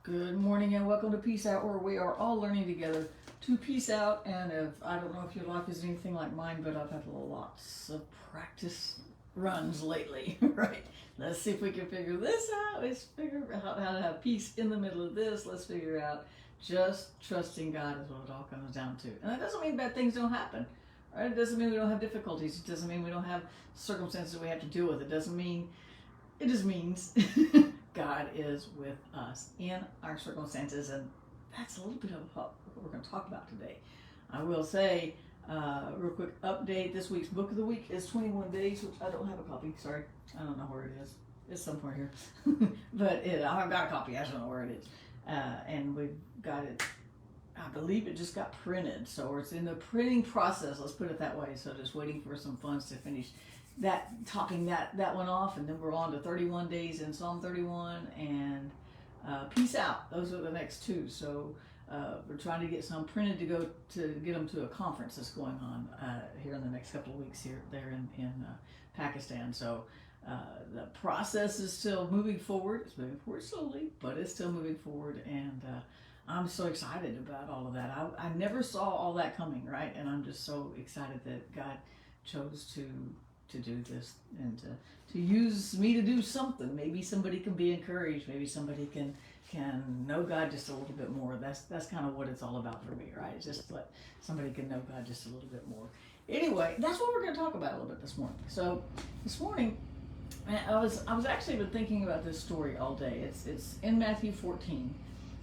Good morning and welcome to Peace Out, where we are all learning together to peace out. And if I don't know if your life is anything like mine, but I've had lots of practice runs lately, right? Let's see if we can figure this out. Let's figure out how to have peace in the middle of this. Let's figure out just trusting God is what it all comes down to. And that doesn't mean bad things don't happen, right? It doesn't mean we don't have difficulties. It doesn't mean we don't have circumstances we have to deal with. It just means God is with us in our circumstances, and that's a little bit of what we're going to talk about today. I will say, real quick update, this week's book of the week is 21 Days, which I don't have a copy, sorry. I don't know where it is. It's somewhere here. But I've got a copy, I just don't know where it is. And we've got it, I believe it just got printed, so it's in the printing process, let's put it that way. So just waiting for some funds to finish topping that one off, and then we're on to 31 days in Psalm 31 and Peace Out. Those are the next two. So we're trying to get some printed to get them to a conference that's going on here in the next couple of weeks there in Pakistan. So the process is still moving forward. It's moving forward slowly, but it's still moving forward, and I'm so excited about all of that. I never saw all that coming, right? And I'm just so excited that God chose to do this and to use me to do something. Maybe somebody can be encouraged. Maybe somebody can know God just a little bit more. That's kind of what it's all about for me, right? Just let somebody can know God just a little bit more. Anyway, that's what we're going to talk about a little bit this morning. So this morning, I was actually been thinking about this story all day. It's in Matthew 14,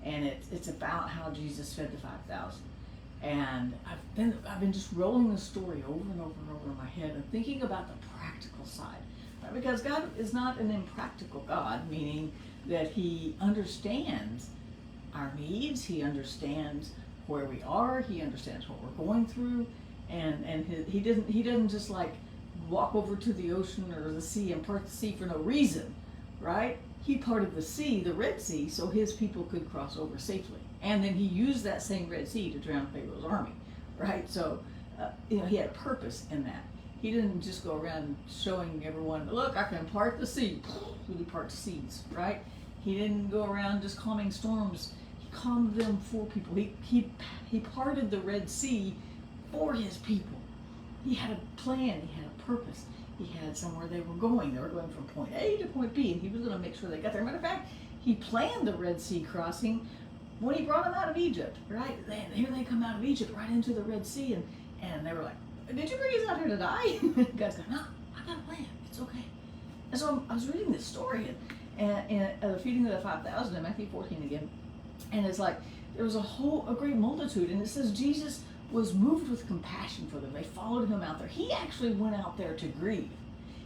and it's about how Jesus fed the 5,000. And I've been just rolling the story over and over and over in my head and thinking about the practical side, right? Because God is not an impractical God, meaning that He understands our needs, He understands where we are, He understands what we're going through, and He doesn't just like walk over to the ocean or the sea and part the sea for no reason, right? He parted the sea, the Red Sea, so His people could cross over safely. And then He used that same Red Sea to drown Pharaoh's army, right? So, He had a purpose in that. He didn't just go around showing everyone, look, I can part the sea. He parts seas, right? He didn't go around just calming storms. He calmed them for people. He parted the Red Sea for His people. He had a plan. He had a purpose. He had somewhere they were going. They were going from point A to point B, and He was going to make sure they got there. Matter of fact, He planned the Red Sea crossing when He brought them out of Egypt, right? Here they come out of Egypt right into the Red Sea, and they were like, did you bring us out here to die? God's going, no, I got a plan. It's okay. And so I was reading this story and the feeding of the 5,000 in Matthew 14 again, and it's like there was a great multitude, and it says Jesus was moved with compassion for them. They followed Him out there. He actually went out there to grieve.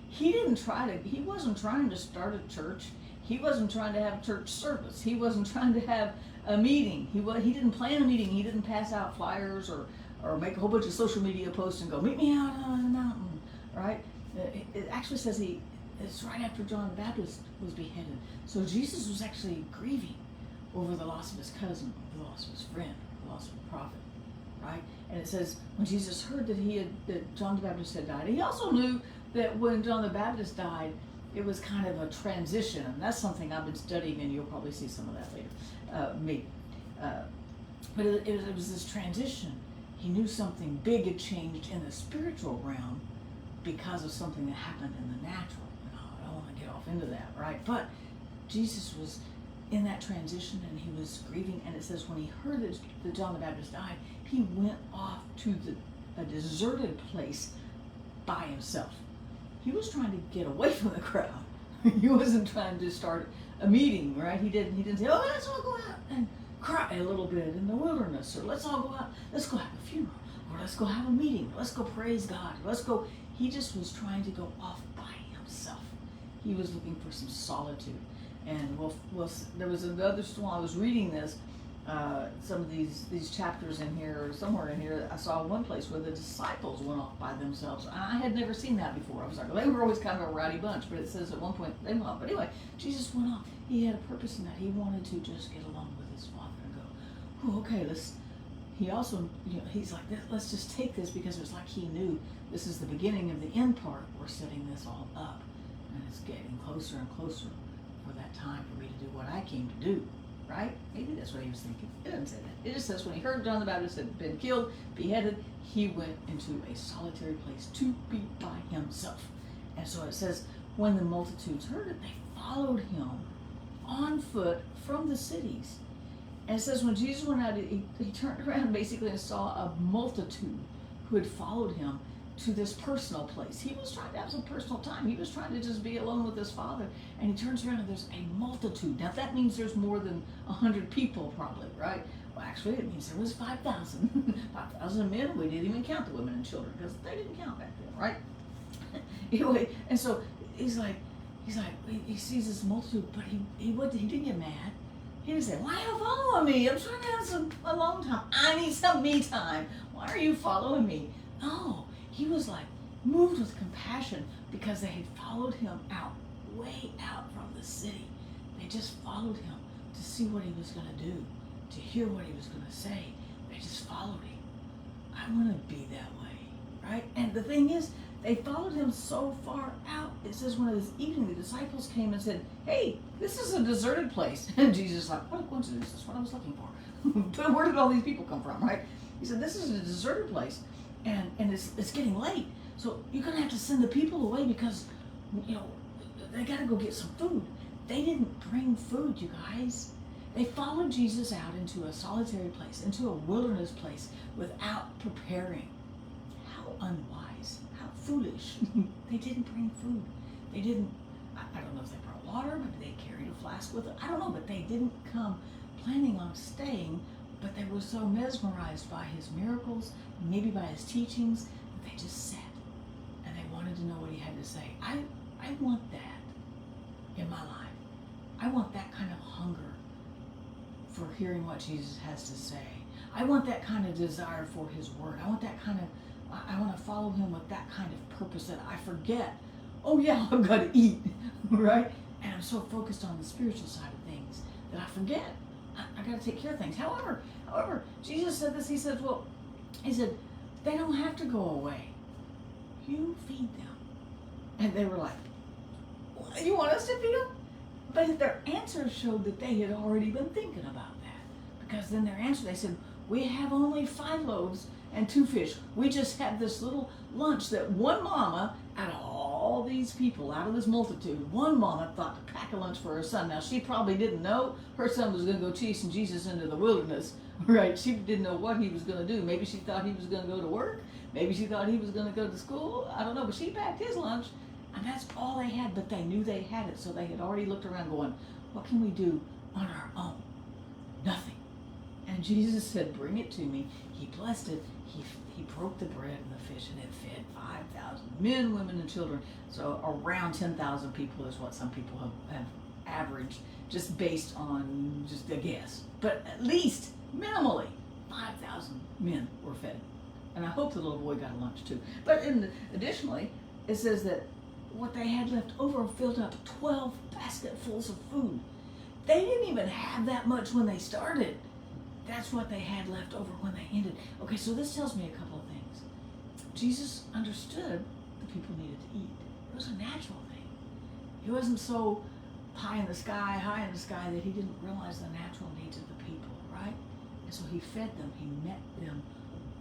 He wasn't trying to start a church. He wasn't trying to have a church service. He wasn't trying to have a meeting. He didn't plan a meeting. He didn't pass out flyers or make a whole bunch of social media posts and go, meet me out on the mountain, right? It actually says it's right after John the Baptist was beheaded. So Jesus was actually grieving over the loss of his cousin, the loss of his friend, the loss of a prophet, right? And it says when Jesus heard that John the Baptist had died, He also knew that when John the Baptist died, it was kind of a transition, and that's something I've been studying, and you'll probably see some of that later, but it was this transition. He knew something big had changed in the spiritual realm because of something that happened in the natural. I don't want to get off into that, right? But Jesus was in that transition, and He was grieving, and it says when He heard that John the Baptist died, He went off to a deserted place by Himself. He was trying to get away from the crowd. He wasn't trying to start a meeting, right? He didn't say, oh, let's all go out and cry a little bit in the wilderness, or let's all go out, let's go have a funeral, or let's go have a meeting, let's go praise God, let's go. He just was trying to go off by himself. He was looking for some solitude. And there was another while I was reading this, some of these chapters in here, or somewhere in here, I saw one place where the disciples went off by themselves. I had never seen that before. I was like, well, they were always kind of a rowdy bunch, but it says at one point they went off. But anyway, Jesus went off. He had a purpose in that. He wanted to just get along with His Father and go, oh, okay, He also, He's like, let's just take this, because it was like He knew this is the beginning of the end part. We're setting this all up, and it's getting closer and closer for that time for me to do what I came to do. right? Maybe that's what he was thinking. It doesn't say that. It just says when he heard John the Baptist had been killed, beheaded, he went into a solitary place to be by himself. And so it says, when the multitudes heard it, they followed him on foot from the cities. And it says when Jesus went out, he turned around basically and saw a multitude who had followed him to this personal place. He was trying to have some personal time. He was trying to just be alone with his Father. And he turns around and there's a multitude. Now that means there's more than 100 people probably, right? Well, actually it means there was 5,000. 5,000 men. We didn't even count the women and children because they didn't count back then, right? Anyway, and so he sees this multitude, but he didn't get mad. He didn't say, why are you following me? I'm trying to have a long time. I need some me time. Why are you following me? No, he was like moved with compassion because they had followed him way out from the city. They just followed him to see what he was going to do, to hear what he was going to say. They just followed him. I want to be that way, right? And the thing is, they followed him so far out. It says when it was evening, the disciples came and said, hey, this is a deserted place. And Jesus is like, what a coincidence. That's what I was looking for. Where did all these people come from, right? He said, this is a deserted place. And it's getting late. So you're going to have to send the people away because, they got to go get some food. They didn't bring food, you guys. They followed Jesus out into a solitary place, into a wilderness place without preparing. How unwise. Foolish. They didn't bring food. They didn't, I don't know if they brought water, maybe they carried a flask with it. I don't know, but they didn't come planning on staying, but they were so mesmerized by his miracles, maybe by his teachings, that they just sat and they wanted to know what he had to say. I want that in my life. I want that kind of hunger for hearing what Jesus has to say. I want that kind of desire for his word. I want to follow him with that kind of purpose that I forget, oh yeah, I've got to eat, right? And I'm so focused on the spiritual side of things that I forget. I got to take care of things. However, Jesus said this, he said, they don't have to go away. You feed them. And they were like, you want us to feed them? But their answer showed that they had already been thinking about that. Because then their answer, they said, we have only 5 loaves and 2 fish. We just had this little lunch that one mama, out of all these people, out of this multitude, one mama thought to pack a lunch for her son. Now, she probably didn't know her son was going to go chasing Jesus into the wilderness, right? She didn't know what he was going to do. Maybe she thought he was going to go to work. Maybe she thought he was going to go to school. I don't know, but she packed his lunch, and that's all they had, but they knew they had it, so they had already looked around going, what can we do on our own? Nothing. And Jesus said, bring it to me. He blessed it. He broke the bread and the fish, and it fed 5,000 men, women, and children. So around 10,000 people is what some people have averaged, just based on just a guess. But at least, minimally, 5,000 men were fed. And I hope the little boy got a lunch too. But additionally, it says that what they had left over filled up 12 basketfuls of food. They didn't even have that much when they started. That's what they had left over when they ended. Okay, so this tells me a couple of things. Jesus understood the people needed to eat. It was a natural thing. He wasn't so high in the sky that he didn't realize the natural needs of the people, right? And so he fed them. He met them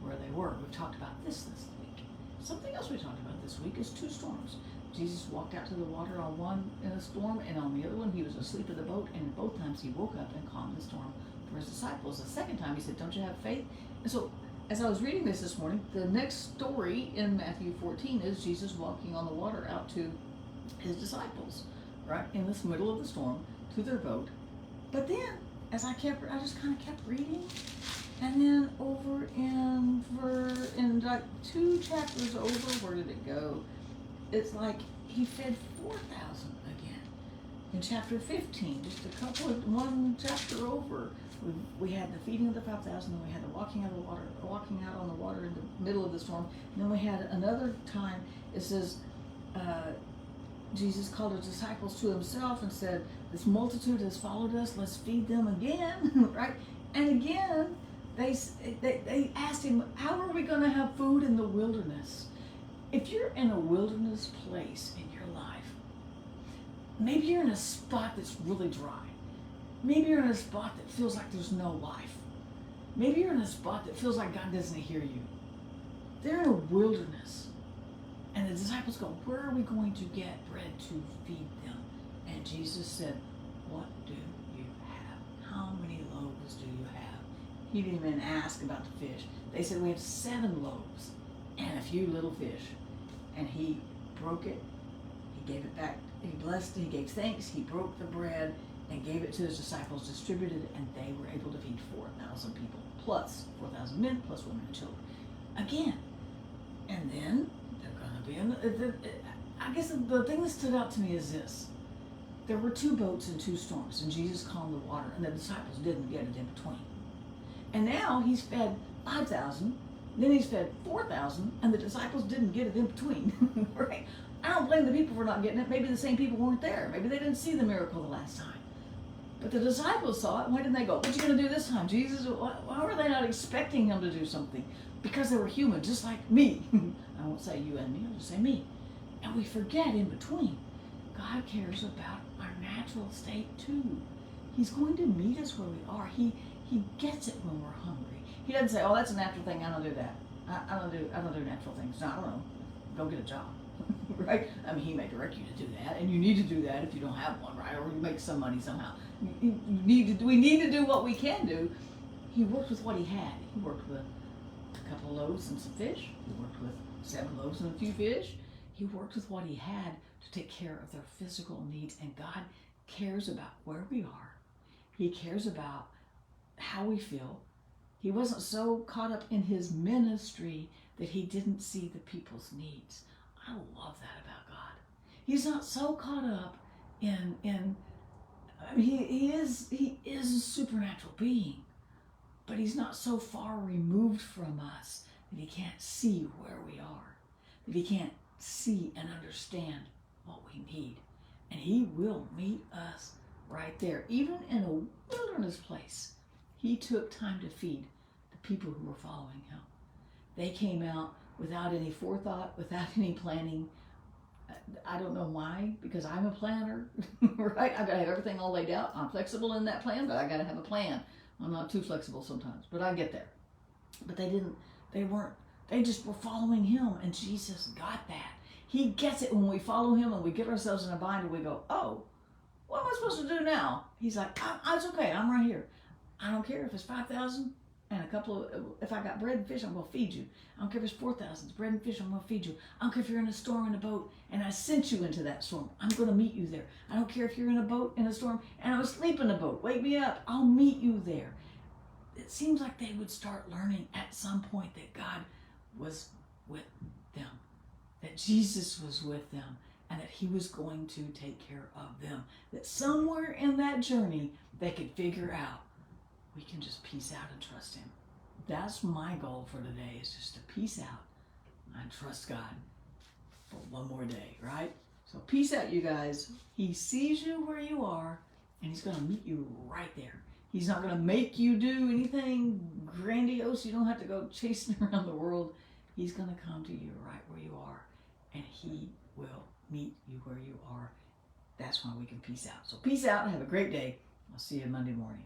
where they were. We've talked about this week. Something else we talked about this week is 2 storms. Jesus walked out to the water on one in a storm, and on the other one he was asleep in the boat, and both times he woke up and calmed the storm for his disciples. The second time he said, don't you have faith? And so as I was reading this morning, the next story in Matthew 14 is Jesus walking on the water out to his disciples, right, in this middle of the storm, to their boat. But then, as I just kind of kept reading, and then over in like 2 chapters over, where did it go? It's like he fed 4,000 again. In chapter 15, just one chapter over, we had the feeding of the 5,000, then we had the walking out on the water in the middle of the storm, and then we had another time, it says, Jesus called his disciples to himself and said, this multitude has followed us, let's feed them again, right? And again, they asked him, how are we going to have food in the wilderness? If you're in a wilderness place in your life, maybe you're in a spot that's really dry. Maybe you're in a spot that feels like there's no life. Maybe you're in a spot that feels like God doesn't hear you. They're in a wilderness. And the disciples go, where are we going to get bread to feed them? And Jesus said, what do you have? How many loaves do you have? He didn't even ask about the fish. They said, we have 7 loaves and a few little fish. And he broke it. He gave it back. He blessed it. He gave thanks. He broke the bread and gave it to his disciples, distributed it, and they were able to feed 4,000 people, plus 4,000 men, plus women and children. Again. And then they're going to be in I guess the thing that stood out to me is this. There were 2 boats in 2 storms, and Jesus calmed the water, and the disciples didn't get it in between. And now he's fed 5,000, then he's fed 4,000, and the disciples didn't get it in between. Right? I don't blame the people for not getting it. Maybe the same people weren't there. Maybe they didn't see the miracle the last time. But the disciples saw it. Why didn't they go, what are you going to do this time, Jesus? Why were they not expecting him to do something? Because they were human, just like me. I won't say you and me, I'll just say me. And we forget in between. God cares about our natural state too. He's going to meet us where we are. He gets it when we're hungry. He doesn't say, oh, that's a natural thing, I don't do that. I don't do natural things. No, I don't know. Go get a job. Right? I mean, he may direct you to do that, and you need to do that if you don't have one, right? Or you make some money somehow. We need to do what we can do. He worked with what he had. He worked with a couple of loaves and some fish. He worked with 7 loaves and a few fish. He worked with what he had to take care of their physical needs. And God cares about where we are. He cares about how we feel. He wasn't so caught up in his ministry that he didn't see the people's needs. I love that about God. He's not so caught up in I mean, he is a supernatural being, but he's not so far removed from us that he can't see where we are, that he can't see and understand what we need. And he will meet us right there, even in a wilderness place. He took time to feed the people who were following him. They came out without any forethought, without any planning. I don't know why, because I'm a planner, right? I've got to have everything all laid out. I'm flexible in that plan, but I got to have a plan. I'm not too flexible sometimes, but I get there. But they just were following him, and Jesus got that. He gets it when we follow him and we get ourselves in a bind and we go, oh, what am I supposed to do now? He's like, it's okay, I'm right here. I don't care if it's 5,000 and a couple of, if I got bread and fish, I'm going to feed you. I don't care if it's 4,000, it's bread and fish, I'm going to feed you. I don't care if you're in a storm in a boat and I sent you into that storm. I'm going to meet you there. I don't care if you're in a boat in a storm and I'm asleep in a boat. Wake me up. I'll meet you there. It seems like they would start learning at some point that God was with them, that Jesus was with them, and that he was going to take care of them. That somewhere in that journey, they could figure out, we can just peace out and trust him. That's my goal for today, is just to peace out and trust God for one more day, right? So peace out, you guys. He sees you where you are, and he's going to meet you right there. He's not going to make you do anything grandiose. You don't have to go chasing around the world. He's going to come to you right where you are, and he will meet you where you are. That's why we can peace out. So peace out and have a great day. I'll see you Monday morning.